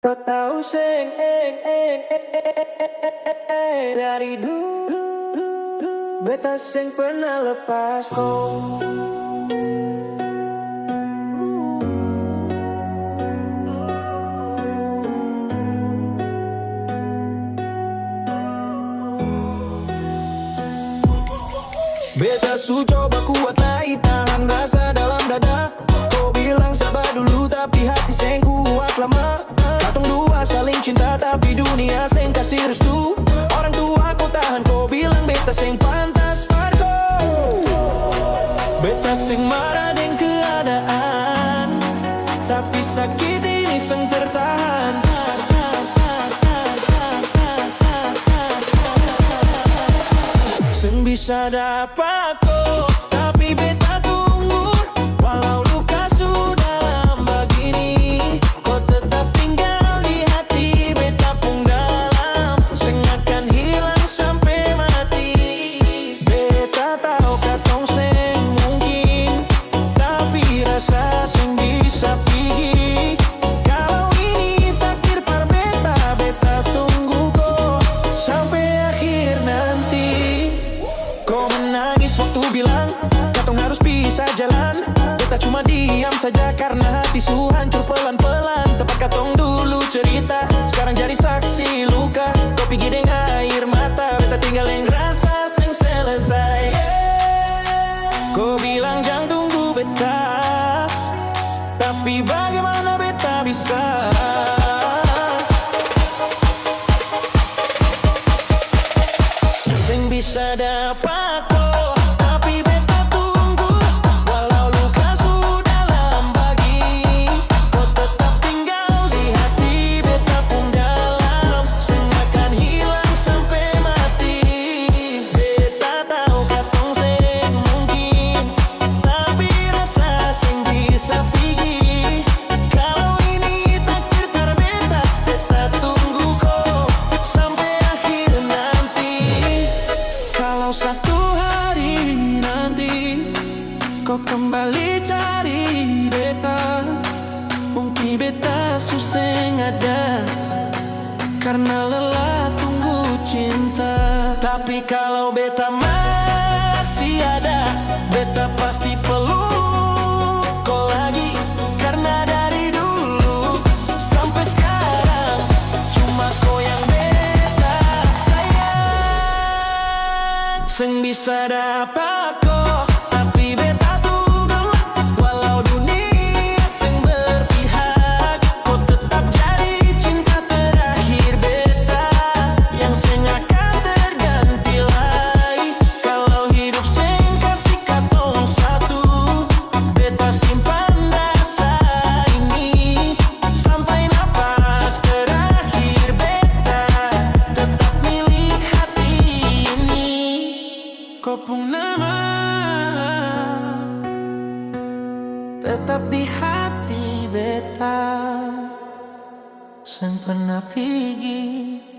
Kau tahu dari dulu beta sing pernah lepas kau. Beta su coba kuat naik tahan rasa dalam dada. Kau bilang sabar dulu tapi hati seng kuat lama. Katong dua saling cinta tapi dunia seng kasih restu. Orang tua kau tahan kau bilang beta seng pantas parko. Beta seng marah dengan keadaan, tapi sakit ini seng tertahan. Seng bisa dapat kau, tapi beta tunggu. Walau luka sudah lama begini, kau tetap tinggal di hati beta pun dalam. Seng akan hilang sampai mati. Beta tahu katong seng mungkin, tapi rasa seng bisa pergi. Kalau ini takdir par beta, beta tunggu kau sampai akhir nanti. Kau menangis waktu bilang katong harus pisah jalan. Beta cuma diam saja karena hati su hancur pelan-pelan. Tempat katong dulu cerita sekarang jadi saksi luka. Kau pergi dengan air mata, beta tinggal yang rasa sing selesai. Kau bilang jangan tunggu beta, tapi bagaimana beta bisa? Sing bisa dapat kau, tapi beta tunggu. Walau luka sudah dalam bagi, kau tetap tinggal di hati beta pun dalam. Seng akan hilang sampai mati. Beta tahu katong seng mungkin, tapi rasa seng bisa pergi. Kalau ini takdir par beta, beta tunggu kau sampai akhir nanti. Kalau satu hari nanti kau kembali cari beta, mungkin beta susah ada karena lelah tunggu cinta. Tapi kalau beta masih ada, beta pasti peluk kau lagi. Karena dari dulu sampai sekarang cuma kau yang beta sayang. Seng bisa dapat kau, tapi beta tunggu. Walau dunia seng berpihak, kau tetap jadi cinta terakhir beta, yang seng akan terganti lagi. Kalau hidup seng kasih katong satu, beta simpan rasa ini sampai napas terakhir beta tetap milik hati ini. Kau pun nama tetap di hati beta, seng pernah pergi.